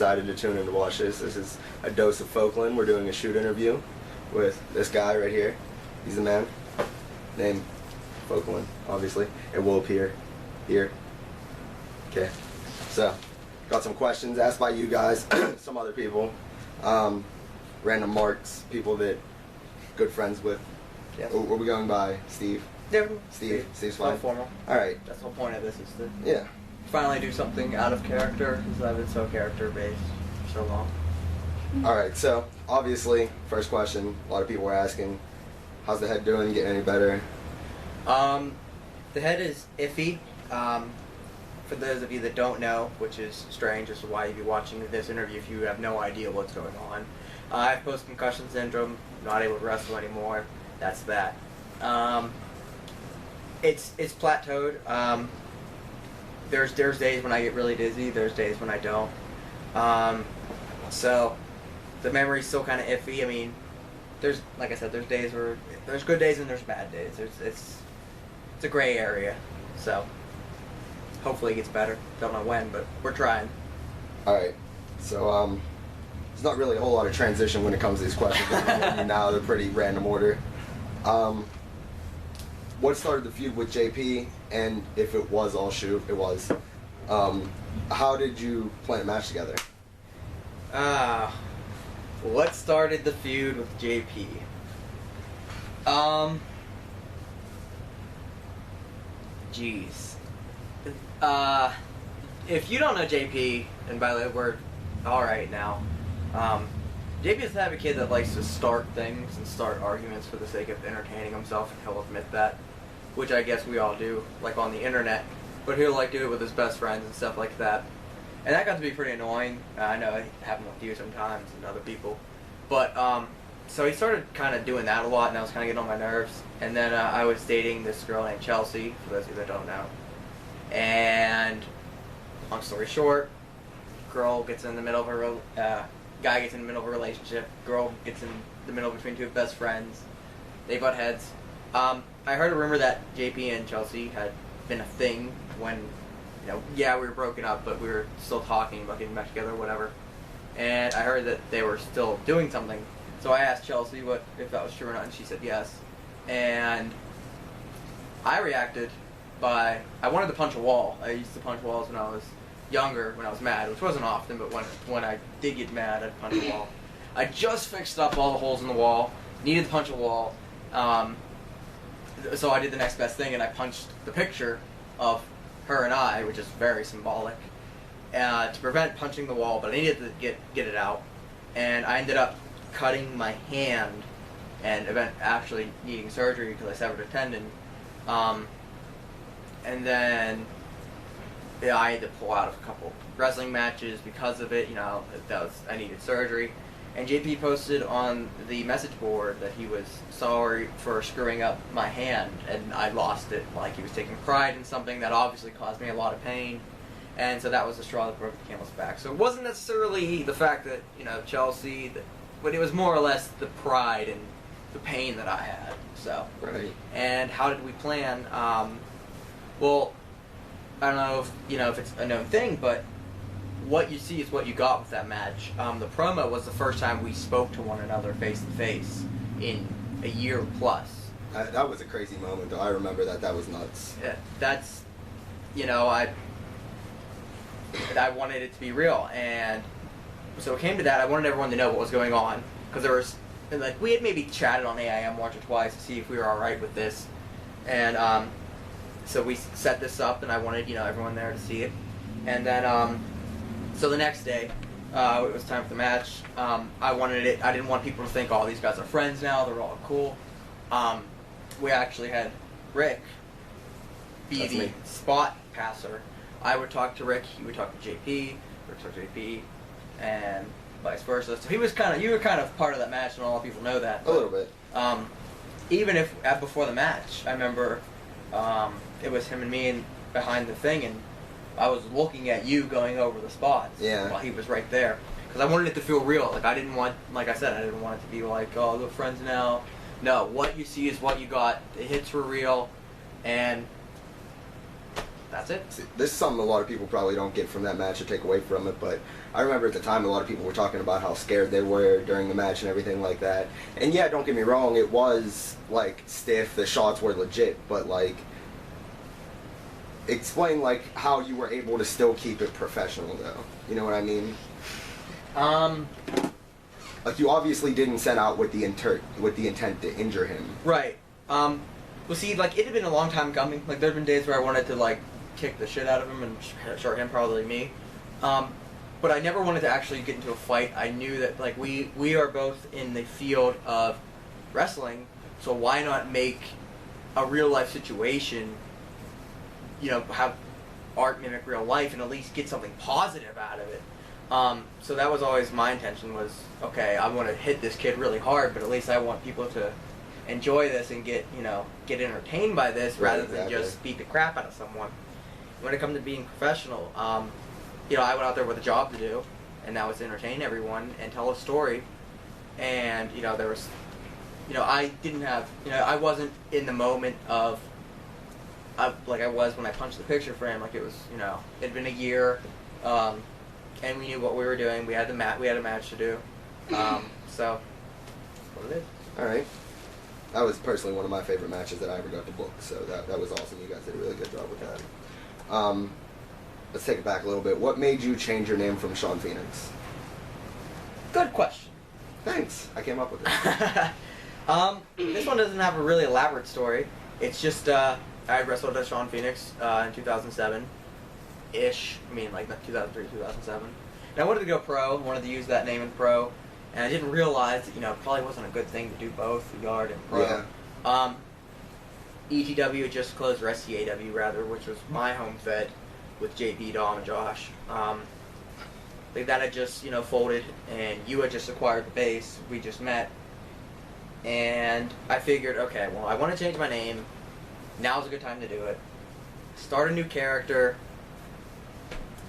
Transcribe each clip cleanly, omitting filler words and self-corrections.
decided to tune in to watch this. This is a Dose of Focalin. We're doing a shoot interview with this guy right here. He's the man. Name Focalin, obviously. It will appear here. Okay. So, got some questions asked by you guys, some other people, random marks, people that good friends with. Yes. What are we going by? Steve? Yeah. Steve's fine. Not formal. Alright. That's the whole point of this, is to Yeah. finally do something out of character, because I've been so character-based for so long. Alright, so, obviously, first question, a lot of people were asking, how's the head doing? Getting any better? The head is iffy. For those of you that don't know, which is strange as to why you'd be watching this interview if you have no idea what's going on. I have post-concussion syndrome, not able to wrestle anymore. That's that. It's plateaued. There's days when I get really dizzy. There's days when I don't. So the memory's still kind of iffy. I mean, there's, like I said, there's days where there's good days and there's bad days. It's a gray area. So hopefully it gets better. Don't know when, but we're trying. Alright, so there's not really a whole lot of transition when it comes to these questions. Now they're pretty random order. What started the feud with JP, and if it was all shoot, it was. How did you plan a match together? What started the feud with JP? Jeez. If you don't know JP, and by the way, we're alright now, JP is the type of kid that likes to start things and start arguments for the sake of entertaining himself, and he'll admit that, which I guess we all do, like on the internet, but he'll like do it with his best friends and stuff like that. And that got to be pretty annoying. I know it happened with you sometimes and other people. But, so he started kind of doing that a lot, and that was kind of getting on my nerves. And then I was dating this girl named Chelsea, for those of you that don't know. And, long story short, girl gets in the middle of her, guy gets in the middle of a relationship, girl gets in the middle between two best friends. They butt heads. I heard a rumor that JP and Chelsea had been a thing when, you know, yeah, we were broken up, but we were still talking about getting back together, whatever. And I heard that they were still doing something. So I asked Chelsea if that was true or not, and she said yes. And I reacted by, I wanted to punch a wall. I used to punch walls when I was younger, when I was mad, which wasn't often, but when I did get mad, I'd punch a wall. I just fixed up all the holes in the wall, needed to punch a wall, so I did the next best thing, and I punched the picture of her and I, which is very symbolic, to prevent punching the wall, but I needed to get it out, and I ended up cutting my hand, and actually needing surgery because I severed a tendon, and then yeah, I had to pull out of a couple wrestling matches because of it. You know, I needed surgery. And JP posted on the message board that he was sorry for screwing up my hand, and I lost it. Like, he was taking pride in something that obviously caused me a lot of pain. And so that was the straw that broke the camel's back. So it wasn't necessarily the fact that, you know, Chelsea, but it was more or less the pride and the pain that I had. So, Right. And how did we plan? Well, I don't know if it's a known thing, but what you see is what you got with that match. The promo was the first time we spoke to one another face to face in a year plus. That was a crazy moment, though. I remember that. That was nuts. Yeah, that's, you know, I wanted it to be real, and so it came to that. I wanted everyone to know what was going on, because there was, like, we had maybe chatted on AIM once or twice to see if we were all right with this, and so we set this up, and I wanted, you know, everyone there to see it, and then so the next day, it was time for the match. I didn't want people to think, oh, these guys are friends now, they're all cool. We actually had Rick be the spot passer. I would talk to Rick, he would talk to JP, Rick talked to JP, and vice versa. So you were kind of part of that match, and all the people know that. A little bit. Even if before the match, I remember it was him and me behind the thing, and I was looking at you going over the spots while he was right there, because I wanted it to feel real. Like, I didn't want, like I said, I didn't want it to be like, oh, we're friends now. No, what you see is what you got. The hits were real, and That's it. See, this is something a lot of people probably don't get from that match or take away from it, but I remember at the time a lot of people were talking about how scared they were during the match and everything like that. And yeah, don't get me wrong, it was like stiff, the shots were legit, but like explain like how you were able to still keep it professional though. You know what I mean? Like you obviously didn't set out with the intent to injure him. Right. Well, see, like it had been a long time coming. Like there'd been days where I wanted to like kick the shit out of him and sure him, probably me. But I never wanted to actually get into a fight. I knew that like we are both in the field of wrestling, so why not make a real life situation, you know, have art mimic real life and at least get something positive out of it. So that was always my intention was, okay, I want to hit this kid really hard, but at least I want people to enjoy this and get entertained by this rather than just beat the crap out of someone. When it comes to being professional, you know, I went out there with a job to do, and that was to entertain everyone and tell a story. And, you know, there was, you know, I didn't have, you know, I wasn't in the moment of like I was when I punched the picture frame. Like it was, you know, it had been a year, and we knew what we were doing. We had a match to do. So, what it is. All right. That was personally one of my favorite matches that I ever got to book, so that was awesome. You guys did a really good job with that. Let's take it back a little bit. What made you change your name from Sean Phoenix? Good question. Thanks. I came up with it. This one doesn't have a really elaborate story. It's just I wrestled as Sean Phoenix in 2007-ish. I mean, like 2003, 2007. And I wanted to go pro. I wanted to use that name in pro. And I didn't realize that, you know, it probably wasn't a good thing to do both, yard and pro. Yeah. ETW just closed, or SCAW rather, which was my home fed with JP, Dom, and Josh. Like that had just, you know, folded, and you had just acquired the base. We just met. And I figured, okay, well, I want to change my name. Now's a good time to do it. Start a new character.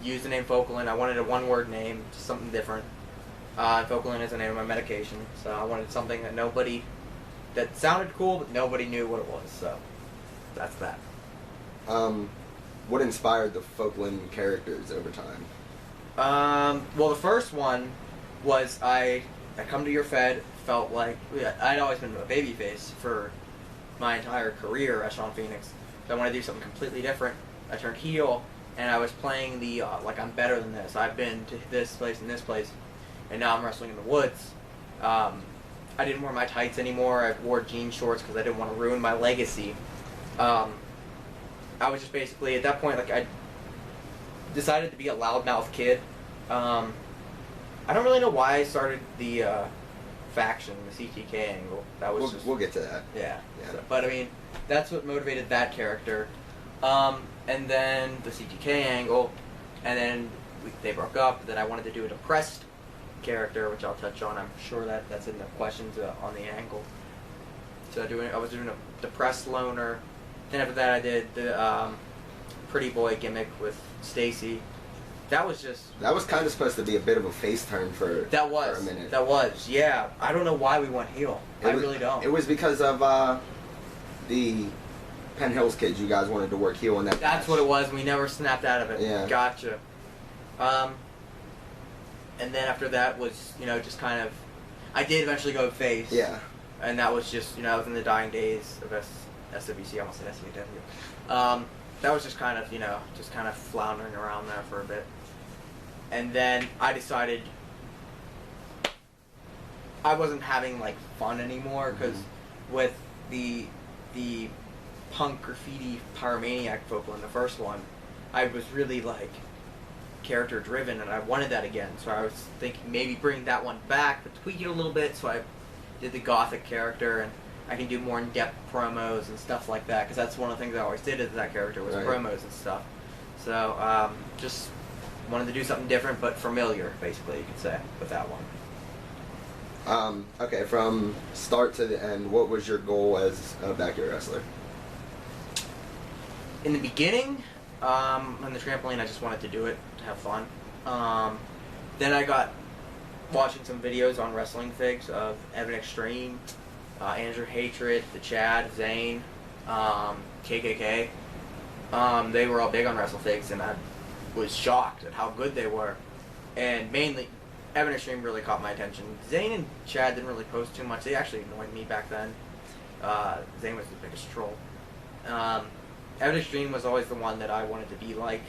Use the name Focalin. I wanted a one-word name, just something different. Focalin is the name of my medication, so I wanted something that sounded cool, but nobody knew what it was, so that's that. What inspired the Focalin characters over time? Well, the first one was I come to your Fed, felt like I'd always been a babyface for my entire career as Sean Phoenix, so I wanted to do something completely different. I turned heel, and I was playing the like I'm better than this. I've been to this place and this place. And now I'm wrestling in the woods. I didn't wear my tights anymore. I wore jean shorts because I didn't want to ruin my legacy. I was just basically, at that point, like I decided to be a loudmouth kid. I don't really know why I started the faction, the CTK angle. That was We'll get to that. Yeah. So, but I mean, that's what motivated that character. And then the CTK angle, and then they broke up. And then I wanted to do a depressed character, which I'll touch on. I'm sure that's in the questions on the angle. So I was doing a depressed loner. Then after that, I did the pretty boy gimmick with Stacy. That was kind of supposed to be a bit of a face turn for a minute. That was, yeah. I don't know why we went heel. I really don't. It was because of the Penn Hills kids. You guys wanted to work heel in that. That's match. what it was. We never snapped out of it. Yeah. Gotcha. And then after that was, you know, just kind of, I did eventually go face. Yeah. And that was just, you know, I was in the dying days of SWC, I almost said SWW. That was just kind of, you know, just kind of floundering around there for a bit. And then I decided I wasn't having, like, fun anymore, because with the punk graffiti pyromaniac vocal in the first one, I was really, like, character driven, and I wanted that again, so I was thinking maybe bring that one back but tweak it a little bit. So I did the gothic character, and I can do more in-depth promos and stuff like that, because that's one of the things I always did as that character was promos and stuff. So just wanted to do something different but familiar, basically, you could say, with that one. Okay, from start to the end, what was your goal as a backyard wrestler? In the beginning, on the trampoline, I just wanted to do it to have fun. Then I got watching some videos on wrestling figs of Evan Extreme, Andrew Hatred, the Chad, Zane, KKK. They were all big on WrestleFix, and I was shocked at how good they were. And mainly, Evan Extreme really caught my attention. Zane and Chad didn't really post too much. They actually annoyed me back then. Zane was the biggest troll. Evan Extreme was always the one that I wanted to be like.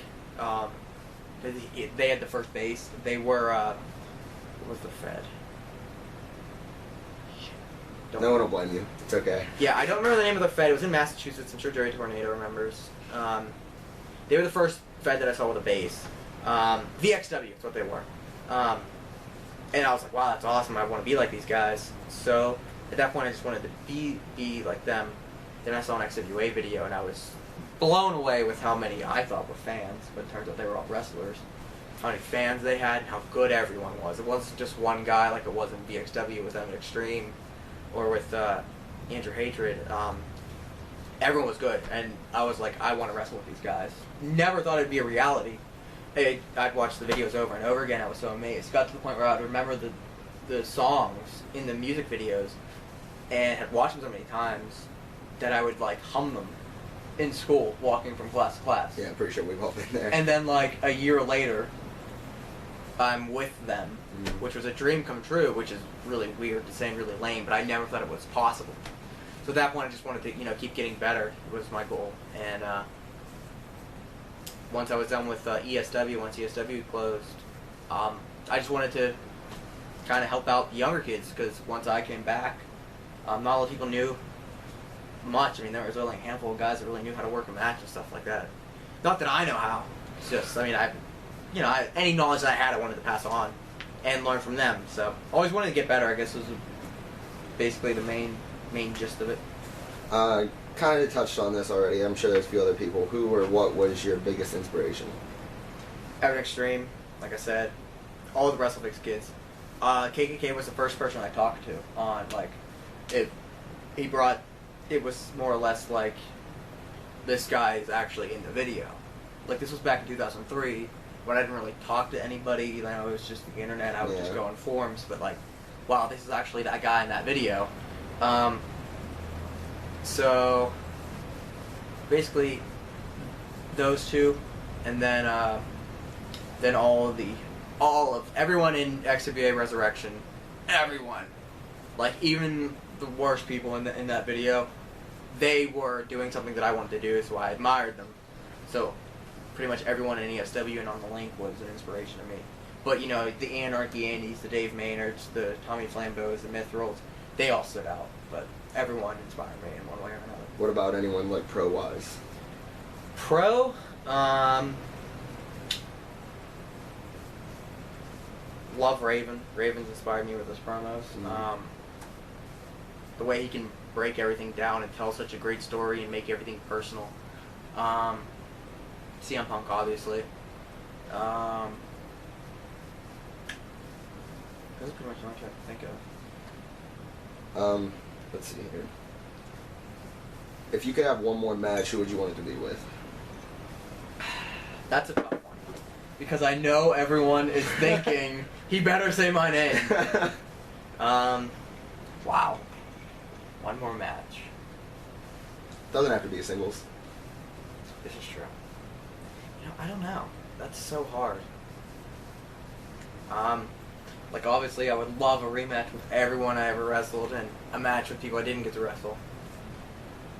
They had the first base. They were, what was the Fed? No one will blame you. It's okay. Yeah, I don't remember the name of the Fed. It was in Massachusetts. I'm sure Jerry Tornado remembers. They were the first Fed that I saw with a base. VXW is what they were. And I was like, wow, that's awesome. I want to be like these guys. So at that point, I just wanted to be like them. Then I saw an XWA video, and I was blown away with how many I thought were fans. But it turns out they were all wrestlers. How many fans they had, and how good everyone was. It wasn't just one guy like it was in VXW. It was Evan Extreme. Or with Andrew Hatred, everyone was good, and I was like, I want to wrestle with these guys. Never thought it'd be a reality. I'd watch the videos over and over again. I was so amazed. It got to the point where I'd remember the songs in the music videos, and had watched them so many times that I would like hum them in school, walking from class to class. Yeah, I'm pretty sure we've all been there. And then like a year later, I'm with them, which was a dream come true, which is really weird to say and really lame, but I never thought it was possible. So at that point, I just wanted to, keep getting better was my goal. And once I was done with ESW, once ESW closed, I just wanted to kind of help out the younger kids, because once I came back, not a lot of people knew much. I mean, there was only a handful of guys that really knew how to work a match and stuff like that. Not that I know how. It's just, any knowledge that I had, I wanted to pass on and learn from them. So, always wanted to get better, I guess, was basically the main gist of it. Kind of touched on this already. I'm sure there's a few other people. Who or what was your biggest inspiration? Evan Extreme, like I said, all the WrestleFix kids. KKK was the first person I talked to on, it was more or less like, this guy is actually in the video. Like, this was back in 2003, when I didn't really talk to anybody, it was just the internet, I would just go on forums, but wow, this is actually that guy in that video. So, basically, those two, and then everyone in XWA Resurrection, everyone, even the worst people in that video, they were doing something that I wanted to do, so I admired them. So, pretty much everyone in ESW and on the link was an inspiration to me. But, the Anarchy Andes, the Dave Maynards, the Tommy Flambeaus, the Mithrils, they all stood out. But everyone inspired me in one way or another. What about anyone pro-wise? Pro? Love Raven. Raven's inspired me with his promos. The way he can break everything down and tell such a great story and make everything personal. CM Punk, obviously. That's pretty much what I can think of. Let's see here. If you could have one more match, who would you want it to be with? That's a tough one. Because I know everyone is thinking, he better say my name. Wow. One more match. Doesn't have to be a singles. This is true. I don't know. That's so hard. Obviously, I would love a rematch with everyone I ever wrestled, and a match with people I didn't get to wrestle.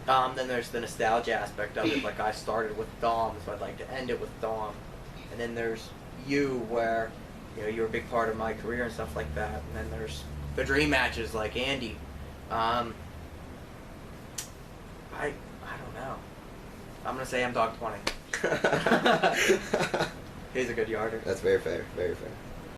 Then there's the nostalgia aspect of it. I started with Dom, so I'd like to end it with Dom. And then there's you, where, you're a big part of my career and stuff like that. And then there's the dream matches like Andy. I don't know. I'm going to say I'm Dog 20. He's a good yarder. That's very fair, very fair.